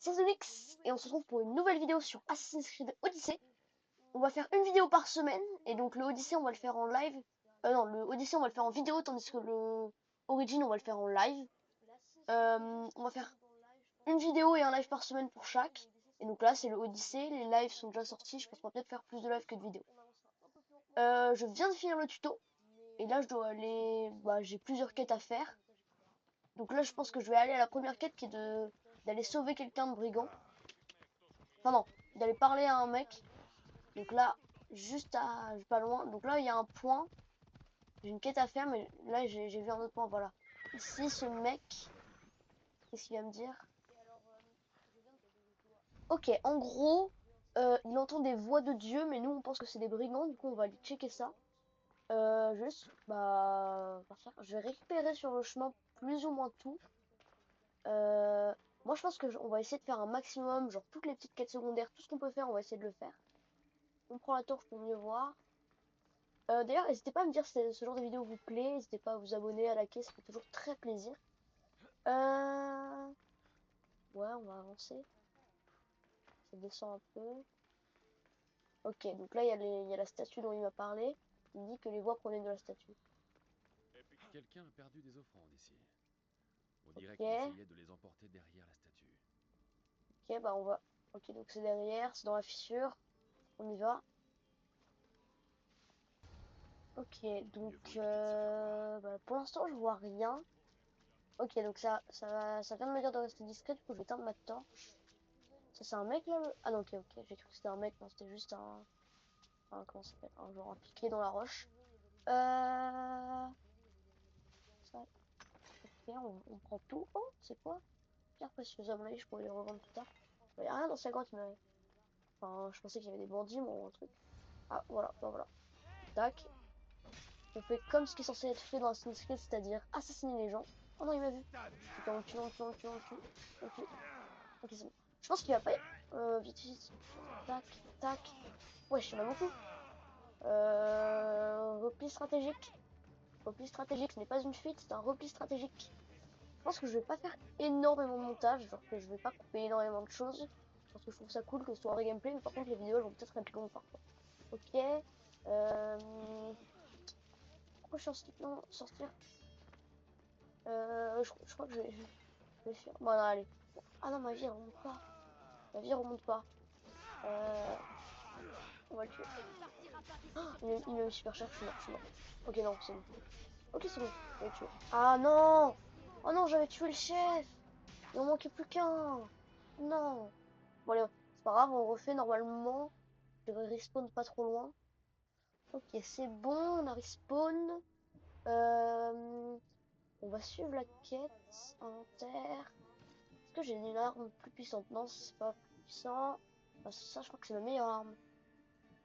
c'est Zonix et on se retrouve pour une nouvelle vidéo sur Assassin's Creed Odyssey. On va faire une vidéo par semaine et donc le Odyssey on va le faire en live. Non, le Odyssey on va le faire en vidéo tandis que le Origin on va le faire en live. On va faire une vidéo et un live par semaine pour chaque. Et donc là c'est le Odyssey, les lives sont déjà sortis, je pense qu'on va peut-être faire plus de lives que de vidéos. Je viens de finir le tuto et là je dois aller, j'ai plusieurs quêtes à faire. Donc là je pense que je vais aller à la première quête qui est d'aller sauver quelqu'un de brigand. Enfin non, d'aller parler à un mec. Donc là, juste à pas loin. Donc là, il y a un point. J'ai une quête à faire, mais là, j'ai vu un autre point. Voilà. Ici, ce mec, qu'est-ce qu'il va me dire? Ok, en gros, il entend des voix de Dieu, mais nous, on pense que c'est des brigands. Du coup, on va aller checker ça. Juste, je vais récupérer sur le chemin plus ou moins tout. Moi, je pense que on va essayer de faire un maximum, genre toutes les petites quêtes secondaires, tout ce qu'on peut faire, on va essayer de le faire. On prend la torche pour mieux voir. D'ailleurs, n'hésitez pas à me dire si ce genre de vidéo vous plaît. N'hésitez pas à vous abonner, à liker, ça fait toujours très plaisir. Ouais, on va avancer. Ça descend un peu. Ok, donc là, il y a la statue dont il m'a parlé. Il dit que les voix proviennent de la statue. Quelqu'un a perdu des offrandes ici. On dirait qu'il Ok, essayait de les emporter derrière la statue. ok, bah on va. Ok, donc c'est derrière, c'est dans la fissure. On y va. Ok, donc Mieux vaut éviter de se faire voir. pour l'instant, je vois rien. Ok, donc ça vient de me dire de rester discret. Du coup, je vais éteindre ma torche. Ça, c'est un mec là? Ah non, ok, ok, j'ai cru que c'était un mec. Non, c'était juste comment ça s'appelle? Un genre un piqué dans la roche. Ça, ok, on prend tout. Oh, c'est quoi? Pierre précieuse, à mon avis, je pourrais les revendre plus tard. Il n'y a rien dans sa grotte, mais. Enfin, je pensais qu'il y avait des bandits, ou un truc. Ah, voilà, bah voilà. Tac. On fait comme ce qui est censé être fait dans Assassin's Creed, c'est-à-dire assassiner les gens. Oh non, il m'a vu. Ok, on le tue, on le tue, on le tue, on le tue. On le tue. Ok, c'est bon. Je pense qu'il va pas. Vite, vite. Tac, tac. Wesh, il y en a beaucoup. Repli stratégique. Repli stratégique, ce n'est pas une fuite, c'est un repli stratégique. Je pense que je vais pas faire énormément de montage, genre que je vais pas couper énormément de choses. Parce que je trouve ça cool que ce soit en vrai gameplay, mais par contre les vidéos elles vont peut-être être longues parfois. Ok. Pourquoi je suis sortir je crois que je vais faire. Bon, non, allez. Ah non, ma vie elle remonte pas. Ma vie elle remonte pas. Euh, on va le tuer. Il m'a eu super cher, je suis mort, je suis mort. Ok, non, c'est bon. Ok, c'est bon, je l'ai tué. Ah non! Oh non, j'avais tué le chef! Il en manquait plus qu'un! Non! Bon, allez, c'est pas grave, on refait normalement. Je devrais respawn pas trop loin. Ok, c'est bon, on a respawn. Euh, on va suivre la quête. Inventaire. Est-ce que j'ai une arme plus puissante? Non, c'est pas plus puissant. Ah, ça, je crois que c'est ma meilleure arme.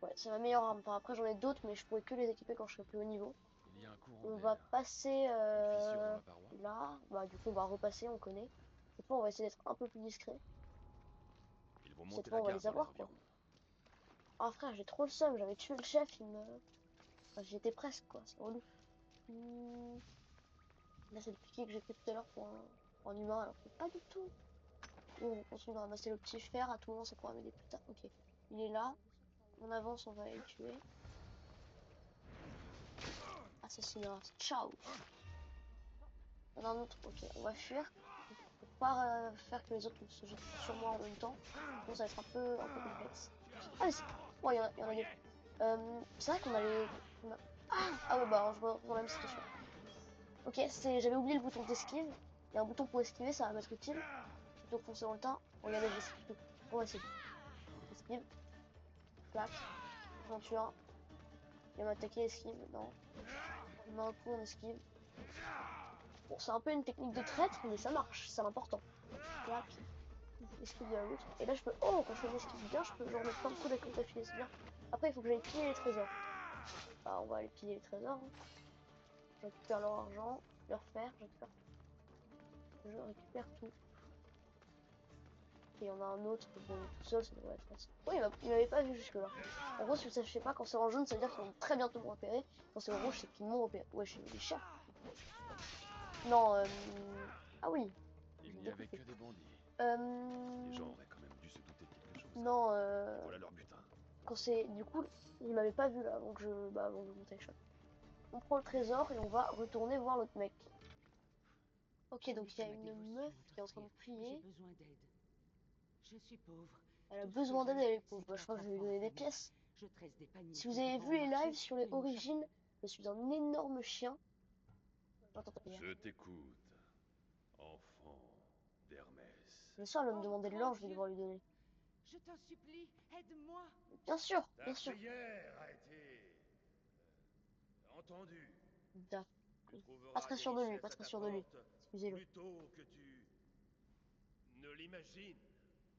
Ouais, c'est ma meilleure arme. Enfin, après, j'en ai d'autres, mais je pourrais que les équiper quand je serai plus haut niveau. Il y a un courant On va d'air. passer Une fissure dans la paroi. là. Bah, du coup, on va repasser, on connaît. Cette fois, on va essayer d'être un peu plus discret. Ils vont Cette monter fois, la on va garde les dans les avoir, quoi. environs. Ah, frère, j'ai trop le seum. J'avais tué le chef, enfin, j'y étais presque, quoi. C'est relou. Là, c'est le piqué que j'ai pris tout à l'heure pour un humain, alors que pas du tout. On continue de ramasser le petit fer. À tout moment, ça pourra m'aider plus tard. Ok. Il est là. On avance, on va aller le tuer. Assassinat. Ciao. Il y en a un autre. Ok, on va fuir. Pour pas faire que les autres se jettent sur moi en même temps. Sinon, ça va être un peu complexe. Ah, mais c'est. Ouais, il y en a deux. C'est vrai qu'on a les. Ah ouais, bah, alors, je dans la même situation. Ok, j'avais oublié le bouton d'esquive. Il y a un bouton pour esquiver, ça va m'être utile. Plutôt que foncer dans le tas. Regardez, j'esquive tout. On va essayer. Esquive. Clac. J'en tue un. Il va m'attaquer, esquive. Non. On met un coup, on esquive. Bon, c'est un peu une technique de traître, mais ça marche, c'est important. Clac, esquive de la loutre. Et là, je peux. Oh, quand je fais de l'esquive bien, je peux genre mettre plein de coups avec d'affilée, c'est bien. Après, il faut que j'aille piller les trésors. Bah, on va aller piller les trésors. Hein. Je récupère leur argent, leur fer, je récupère tout. Je récupère tout. Et il y en a un autre, bon, il est tout seul, ça devrait être facile. Oui, il m'avait pas vu jusque-là. En gros, si vous savez pas, quand c'est en jaune, ça veut dire qu'ils vont très bientôt me repérer. Quand c'est en rouge, c'est qu'ils m'ont repéré. Ouais, j'ai des chefs. Non, ah oui, je Il l'ai n'y avait découpé. que des bandits. Euh... Des gens Non, Voilà leur butin. quand c'est... Du coup, il m'avait pas vu là, avant que je... Bah, avant que je monte les choses. On prend le trésor et on va retourner voir l'autre mec. Ok, donc il y a une meuf qui est en train de prier. J'ai besoin d'aide. Je suis pauvre. Elle a Tout ce que besoin d'aide, j'ai, elle est c'est pauvre. Bah, je crois que 4 je vais lui enfants en donner des famille. pièces. Je tresse des paniers Si vous pour avez bon vu les marché, lives sur les mais mon origines, je suis un énorme chien. Attends, attends, Je t'écoute, enfant d'Hermès. bien sûr, elle va me Oh, demander de grand l'or, je vais Dieu, devoir lui donner. je t'en supplie, aide-moi. Bien sûr, Ta bien sûr. prière a été entendue. D'accord. Tu Pas trouveras très des sûr de lui, pas richesses à très ta sûr de lui. porte Excusez-le. plus tôt que tu ne l'imagines.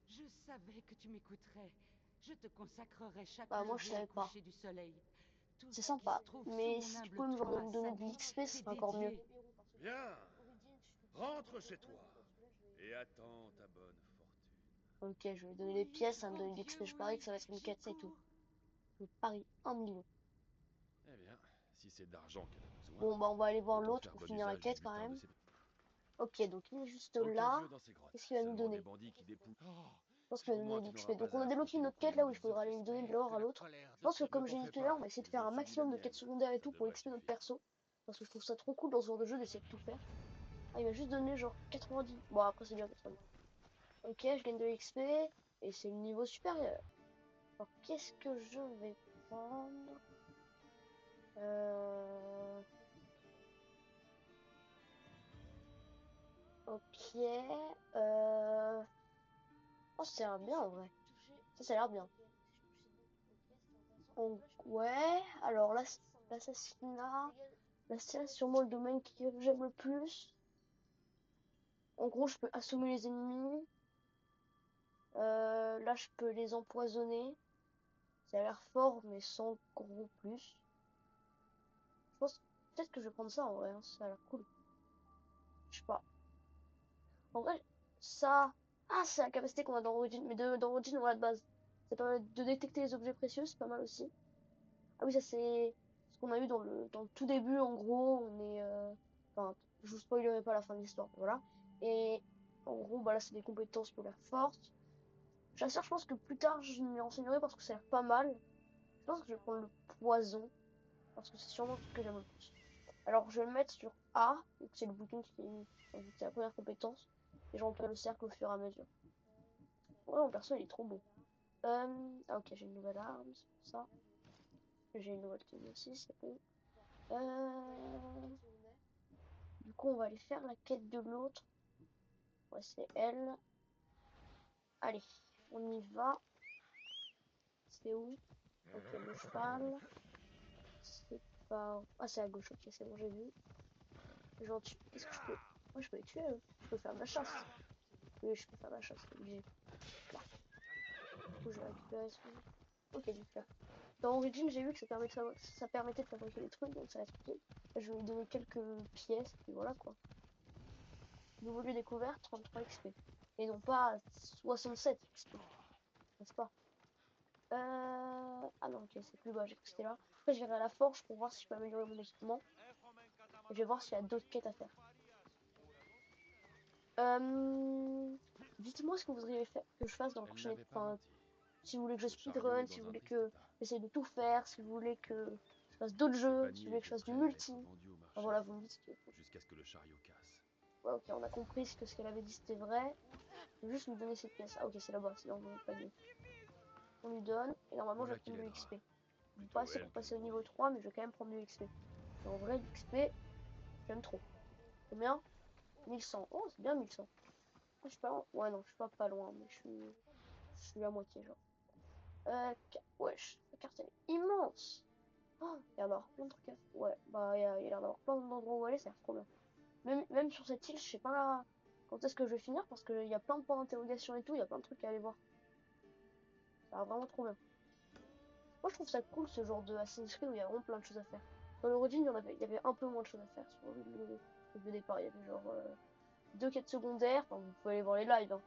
Je savais que tu m'écouterais. Je te consacrerai chaque Bah, moi, je lever et savais pas. coucher du soleil. Tout C'est ce qui sympa. se trouve sous Mais mon si tu humble pouvais me toit, me donner de Sadi, l'XP, ce t'est serait encore mieux. dédié. Bien, rentre chez toi et attends ta bonne fortune. Ok, je vais lui donner Oui, des pièces, ça va me grand donner de Dieu, l'XP. Je parie oui, que ça va être une je quête, c'est tout. cours. Je parie 1 million. Eh bien, si c'est d'argent qu'elle a besoin, Bon, bah, on va aller voir autant l'autre faire pour bon finir la usage du quête quand butin de même. ses... Ok, donc il est juste Aucun là. dieu dans ces grottes, Qu'est-ce qu'il va nous seulement des donner? bandits qui dépouillent. Oh, Je pense qu'il va nous sûrement donner de tu n'auras l'XP. Donc pas on à a débloqué affronter une le autre quête là tribut où il du faudra aller Zephès. lui donner de l'or à l'autre. Je pense que comme j'ai dit tout à l'heure, on va essayer de faire un maximum de quêtes secondaires et tout pour XP notre perso. Parce que je trouve ça trop cool dans ce genre de jeu d'essayer de tout faire. Ah, il m'a juste donné genre 90. Bon, après c'est bien 90. Ok, je gagne de l'XP et c'est le niveau supérieur. Alors qu'est-ce que je vais prendre? euh... Ok. Euh... Oh, ça a l'air bien en vrai. Ça a l'air bien. Donc, ouais, alors l'assassinat, c'est sûrement le domaine que j'aime le plus. En gros, je peux assommer les ennemis. Là, je peux les empoisonner. Ça a l'air fort, mais sans gros plus. Je pense peut-être que je vais prendre ça en vrai, hein, ça a l'air cool. Je sais pas. En vrai, ça. Ah, c'est la capacité qu'on a dans Origin, mais dans Origin, on a de base. Ça permet de détecter les objets précieux, c'est pas mal aussi. Ah oui, ça c'est ce qu'on a eu dans le tout début, en gros, on est... Enfin, je vous spoilerai pas la fin de l'histoire, voilà. Et en gros, bah là, c'est des compétences pour l'air forte. Chasseur, je pense que plus tard, je m'y renseignerai parce que ça a l'air pas mal. Je pense que je vais prendre le poison, parce que c'est sûrement le truc que j'aime le plus. Alors, je vais le mettre sur A, donc c'est le bouton qui est... enfin, c'est la première compétence. Et j'emploie le cercle au fur et à mesure. Ouais, mon perso, il est trop beau. Ah ok, j'ai une nouvelle arme, c'est pour ça. J'ai une nouvelle tenue aussi, c'est bon. Du coup, on va aller faire la quête de l'autre. Ouais, c'est elle. Allez, on y va. C'est où? Ok, le cheval. C'est pas... Ah, c'est à gauche, ok, c'est bon, j'ai vu. J'en tue. Est-ce que je peux... Moi, je peux les tuer, eux. Je peux faire de la chasse. Oui, je peux faire de la chasse, c'est obligé. Là. Du coup, je vais récupérer ce... Ok, nickel. Dans Origin, j'ai vu que ça permettait de fabriquer des trucs, donc ça va être cool. Je vais lui donner quelques pièces, puis voilà, quoi. Nouveau lieu découvert, 33 XP. Et non pas 67 XP. N'est-ce pas? Ah non, ok, c'est plus bas, j'ai cru que c'était là. Après, j'irai à la forge pour voir si je peux améliorer mon équipement. Et je vais voir s'il y a d'autres quêtes à faire. Dites-moi ce que vous voudriez faire que je fasse dans le Elle prochain... n'avait pas Enfin, menti. si vous voulez que je Ce chariot speedrun, est si vous dans un voulez triste que état. j'essaie de tout faire, si vous voulez que je fasse d'autres Ce jeux, si vous panier voulez que je était fasse du prêt à être multi. vendu au Enfin, marché voilà, vous me dites ce qu'il faut. jusqu'à ce que le chariot casse. Ouais, ok, on a compris que ce qu'elle avait dit c'était vrai. Je vais juste lui donner cette pièce. Ah, ok, c'est là-bas, c'est dans le panier. On lui donne, et normalement je vais Voilà qui prendre de l'aidera. l'XP. Pas Plutôt assez pour elle que passer au lui. niveau 3, mais je vais quand même prendre de l'XP. En vrai, l'XP, j'aime trop. Combien? 1100. Oh, c'est bien 1100. Ah, je suis pas loin. Ouais, non, je suis pas loin, mais je suis à moitié, genre. Wesh, la carte elle est immense. Oh, il y a d'avoir plein de trucs à faire. Ouais, bah il y a l'air d'avoir plein d'endroits où aller, ça a l'air trop bien. Même sur cette île, je sais pas quand est-ce que je vais finir parce qu'il y a plein de points d'interrogation et tout, il y a plein de trucs à aller voir. Ça a l'air vraiment trop bien. Moi, je trouve ça cool ce genre de Assassin's Creed où il y a vraiment plein de choses à faire. Dans l'Origin, il y avait un peu moins de choses à faire sur le truc de départ. Il y avait genre deux quêtes secondaires. Enfin, vous pouvez aller voir les lives, hein.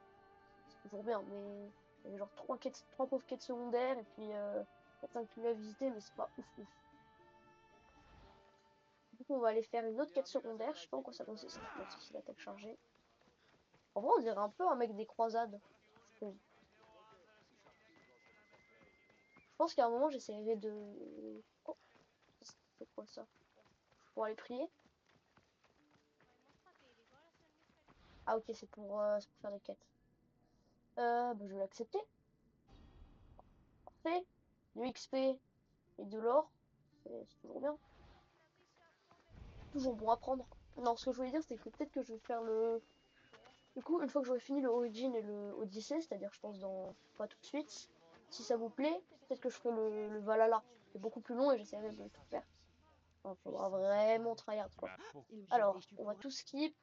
C'est toujours bien, mais il y avait genre trois pauvres quêtes secondaires et puis 4-5 lieux à visiter, mais c'est pas ouf ouf. Du coup, on va aller faire une autre quête secondaire. Je sais pas en quoi ça consiste. Bon, c'est l'attaque chargée. En vrai, on dirait un peu un mec des croisades, je trouve. pense qu'à un moment, j'essaierai de... Oh, c'est quoi ça? Pour aller prier? Ah ok, c'est pour faire des quêtes. Bah, je vais l'accepter. Parfait. Du XP et de l'or, c'est toujours bien. Toujours bon à prendre. Non, ce que je voulais dire, c'est que peut-être que je vais faire le... Du coup, une fois que j'aurai fini le Origin et le Odyssey, c'est-à-dire, je pense, dans... pas tout de suite, si ça vous plaît, peut-être que je ferai le Valhalla. C'est beaucoup plus long et j'essaierai de tout faire. Il faudra vraiment tryhard, quoi. Il me Alors, dirige, tu on va pourras. tout skip.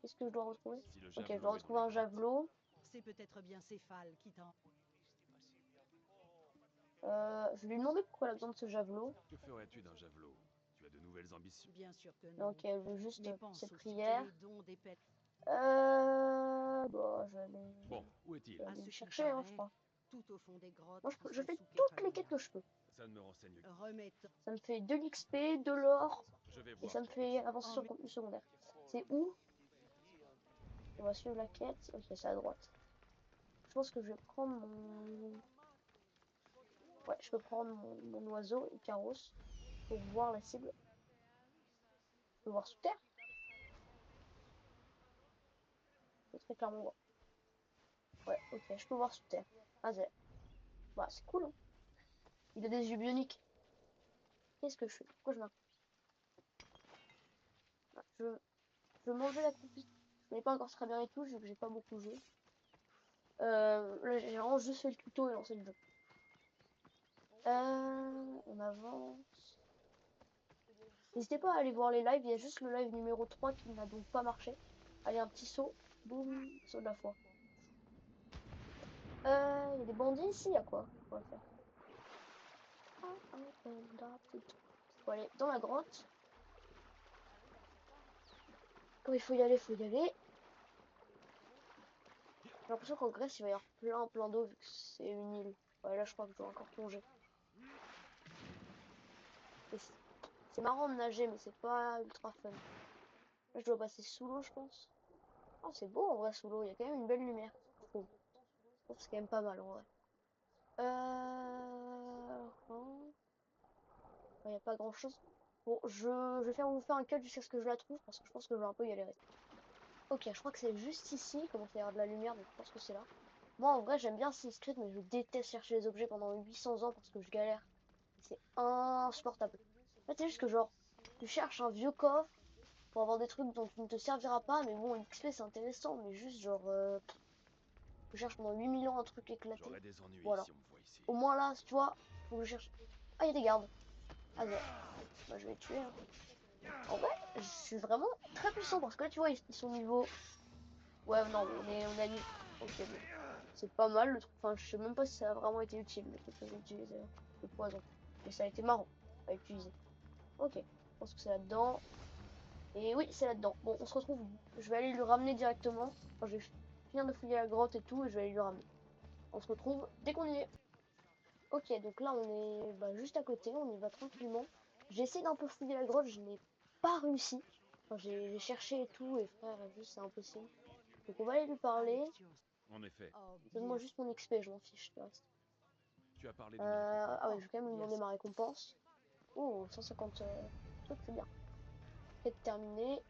Qu'est-ce que je dois retrouver? Si le Ok, je javelot dois est dans retrouver les un grottes. javelot. C'est peut-être bien Céphale qui t'a... Je vais lui demander pourquoi elle a besoin de ce javelot. Que ferais-tu d'un javelot? Tu as de nouvelles ambitions? Bien sûr que non. Donc, elle veut juste Mais pense cette aussi prière. que les dons des pètes... Bon, je vais aller, Bon, où est-il? je vais À aller ce le qui chercher, hein, je paraît, crois. tout au fond des grottes Moi, qui je sont fais sous toutes les quêtes Kefalonia. que je peux. Ça ne me renseigne. Remettons... Ça me fait de l'XP, de l'or, Je vais et voir. ça me fait avancer Oh, sur le mais- contenu secondaire. C'est où? On va suivre la quête. Ok, c'est à droite. Je pense que je vais prendre mon... Ouais, je peux prendre mon oiseau, Icaros, pour voir la cible. Je peux voir sous terre. Je peux très clairement voir. Ouais, ok, je peux voir sous terre. Ah, bah, c'est cool, hein. Il a des yeux bioniques. Qu'est-ce que je fais? Pourquoi je m'accroupis? Ah, je veux manger la croupie. Je connais pas encore très bien et tout, vu que j'ai pas beaucoup joué. Là, j'ai vraiment juste fait le tuto et lancé le jeu. On avance. N'hésitez pas à aller voir les lives, il y a juste le live numéro 3 qui n'a donc pas marché. Allez, un petit saut. Boum, saut de la foi. Il y a des bandits ici, il y a quoi? On va faire. Faut aller dans la grotte. Quand il faut y aller, faut y aller. J'ai l'impression qu'en Grèce, il va y avoir plein d'eau vu que c'est une île. Ouais, là, je crois que je dois encore plonger. C'est marrant de nager, mais c'est pas ultra fun. Là, je dois passer sous l'eau, je pense. Oh, c'est beau en vrai sous l'eau, il y a quand même une belle lumière, je trouve. C'est quand même pas mal en vrai. Il n'y a pas grand chose. Bon, je vais vous faire un cut jusqu'à ce que je la trouve parce que je pense que je vais un peu galérer. Ok, je crois que c'est juste ici. Il commence à y avoir de la lumière, donc je pense que c'est là. Moi, en vrai, j'aime bien Assassin's Creed, mais je déteste chercher les objets pendant 800 ans parce que je galère. C'est insupportable. En fait, c'est juste que genre, tu cherches un vieux coffre pour avoir des trucs dont tu ne te serviras pas, mais bon, l'XP c'est intéressant, mais juste genre, je cherche pendant 8000 ans un truc éclaté. J'aurais des ennuis Voilà. si on me voit ici. Au moins là, tu vois, faut que je cherche. Ah, il y a des gardes. Ah, bah, je vais les tuer. Hein. En vrai, je suis vraiment très puissant parce que là, tu vois, ils sont niveau. Ouais, non, on est à niveau. Ok, bon. C'est pas mal le truc. Enfin, je sais même pas si ça a vraiment été utile le truc que j'ai utilisé. Le poison. Mais ça a été marrant à utiliser. Ok, je pense que c'est là-dedans. Et oui, c'est là-dedans. Bon, on se retrouve. Je vais aller lui ramener directement. Enfin, je vais finir de fouiller la grotte et tout, et je vais aller lui ramener. On se retrouve dès qu'on y est. Ok, donc là, on est bah, juste à côté. On y va tranquillement. J'ai essayé d'un peu fouiller la grotte, je n'ai pas réussi. Enfin, j'ai cherché et tout, et frère, juste c'est impossible. Donc on va aller lui parler. Alectios. En effet, Oh, Donne-moi bien. juste mon XP, je m'en fiche. Le reste. tu as parlé d'une récompense. Ah ouais, je vais quand même lui Bien demander sûr. ma récompense. Oh, 150 trucs, c'est bien. Quête terminée.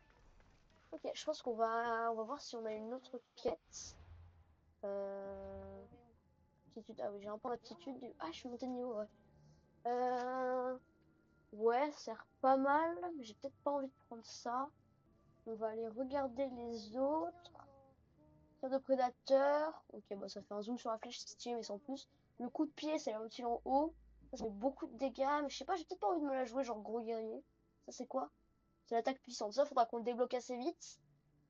Ok, je pense on va voir si on a une autre quête. Aptitude. Ah oui, j'ai un point d'aptitude. Ah, je suis montée de niveau, ouais. Ouais, ça sert pas mal, mais j'ai peut-être pas envie de prendre ça. On va aller regarder les autres. Tir de prédateur. Ok, bah ça fait un zoom sur la flèche, c'est stylé, mais sans plus. Le coup de pied, ça a utile en haut. Ça fait beaucoup de dégâts, mais je sais pas, j'ai peut-être pas envie de me la jouer, genre gros guerrier. Ça, c'est quoi? C'est l'attaque puissante. Ça, faudra qu'on le débloque assez vite.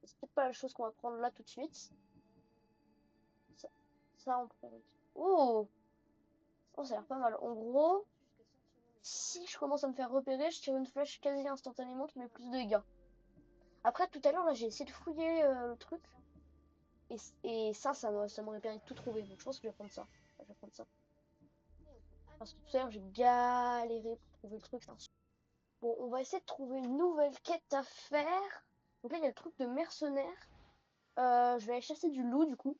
C'est peut-être pas la chose qu'on va prendre là tout de suite. Ça, ça on prend. Oh! Oh, ça a l'air pas mal. En gros, si je commence à me faire repérer, je tire une flèche quasi instantanément qui met plus de dégâts. Après, tout à l'heure, là, j'ai essayé de fouiller le truc. Et ça m'aurait permis de tout trouver. Donc, je pense que je vais prendre ça. Ouais, je vais prendre ça. Parce que tout à l'heure, j'ai galéré pour trouver le truc. Bon, on va essayer de trouver une nouvelle quête à faire. Donc là, il y a le truc de mercenaire. Je vais aller chasser du loup, du coup.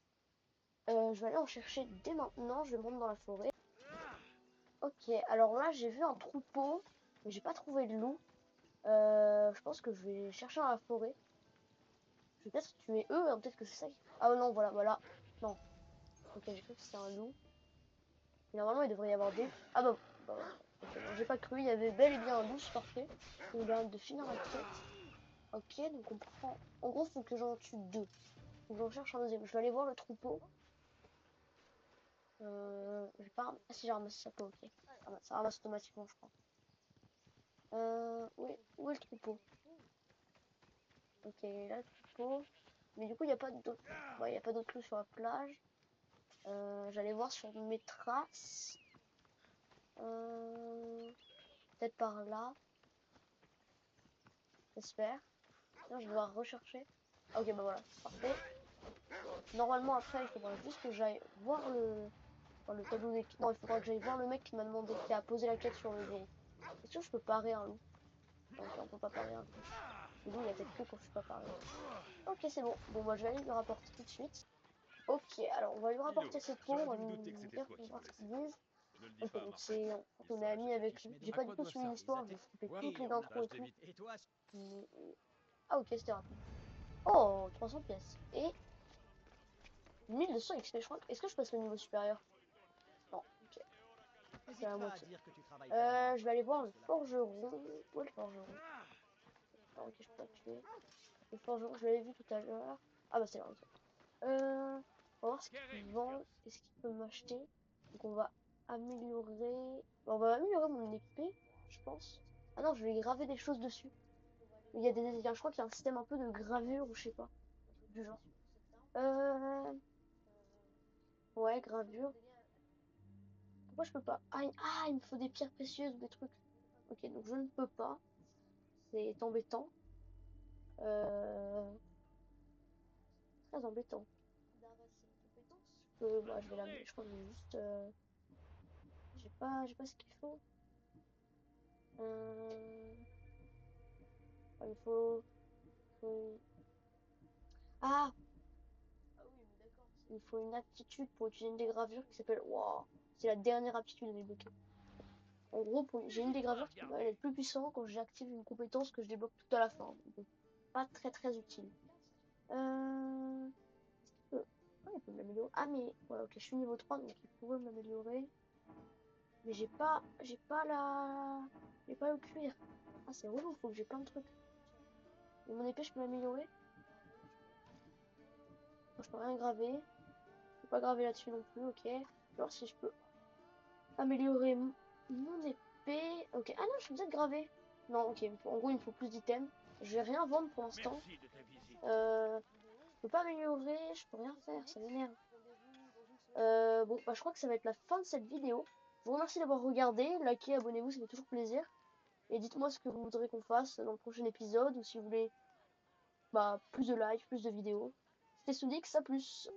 Je vais aller en chercher dès maintenant. Je vais me rendre dans la forêt. Ok, alors là j'ai vu un troupeau, mais j'ai pas trouvé de loup. Je pense que je vais chercher dans la forêt. Je vais peut-être tuer eux, hein, peut-être que c'est ça. Ah non, voilà, voilà. Non. Ok, j'ai cru que c'était un loup. Et normalement il devrait y avoir des... Ah bah voilà. Ok, non, j'ai pas cru, il y avait bel et bien un loup, c'est parfait. On vient de finir la quête. Ok, donc on prend... En gros, faut que j'en tue deux. Donc j'en cherche un deuxième. Je vais aller voir le troupeau. J'ai pas... Ah si, j'ai ramassé ça, ok. Ça ramasse automatiquement, je crois. Où est le troupeau? Ok, là, le troupeau. Mais du coup, il n'y a pas d'autres... Ouais, y a pas d'autres loups sur la plage. J'allais voir sur mes traces. Peut-être par là. J'espère. Sinon, je vais devoir rechercher. Ah, ok, bah voilà, c'est parfait. Normalement, après, il faudra juste que j'aille voir le tableau des... Non, il faudra que j'aille voir le mec qui m'a demandé, qui a posé la quête sur le bureau. Est-ce que je peux parer un loup? Ok, on peut pas parer un loup. Le loup, il attaque que quand je suis pas paré. Ok, c'est bon. Bon, moi, je vais aller lui rapporter tout de suite. Ok, alors on va lui rapporter cette peau, on va lui dire qu'on va voir ce qu'ils disent. Ne le dis Ok, pas à donc Marcel. on est amis avec lui. J'ai pas du tout suivi l'histoire, j'ai skippé toutes les intros et tout. Et toi, Mais- Ah ok, c'était rapide. Oh, 300 pièces. Et 1200 XP, je crois. Est-ce que je passe le niveau supérieur? Non, ok, c'est n'hésite la pas à moitié. dire que tu travailles pour moi. Je vais aller voir le Cela forgeron. Où est le forgeron? Ah, ok, je peux pas le tuer. Le forgeron, je l'avais vu tout à l'heure. Ah bah c'est là, ok. On va voir ce qu'il vend et ce qu'il peut m'acheter. Donc on va améliorer... On va améliorer mon épée, je pense. Ah non, je vais graver des choses dessus. Il y a je crois qu'il y a un système un peu de gravure ou je sais pas. Du genre. Ouais, gravure. Pourquoi je peux pas? Il me faut des pierres précieuses ou des trucs. Ok, donc je ne peux pas. C'est embêtant. Euh... Très embêtant. Bah, je vais la... Je crois que je vais juste... j'ai pas ce qu'il faut. Euh... Il faut... Ah! Il faut une aptitude pour utiliser une des gravures qui s'appelle... Wow! C'est la dernière aptitude à débloquer. En gros, j'ai une des gravures qui va être plus puissant quand j'active une compétence que je débloque tout à la fin. Donc, pas très très utile. Il peut m'améliorer. Ah mais voilà, ok, je suis niveau 3 donc il pourrait m'améliorer. Mais j'ai pas le cuir. Ah c'est relou, faut que j'ai plein de trucs. Et mon épée je peux l'améliorer. Je peux rien graver. Je peux pas graver là-dessus non plus, ok. Alors si je peux améliorer mon épée. Ok. Ah non, je peux peut-être graver. Non, ok. En gros, il me faut plus d'items. Je vais rien vendre pour l'instant. Merci de ta visite. Je peux pas améliorer, je peux rien faire, ça m'énerve. Bon, bah, je crois que ça va être la fin de cette vidéo. Je vous remercie d'avoir regardé, likez, abonnez-vous, ça fait toujours plaisir. Et dites-moi ce que vous voudrez qu'on fasse dans le prochain épisode, ou si vous voulez bah, plus de likes, plus de vidéos. C'était Soudix, à plus.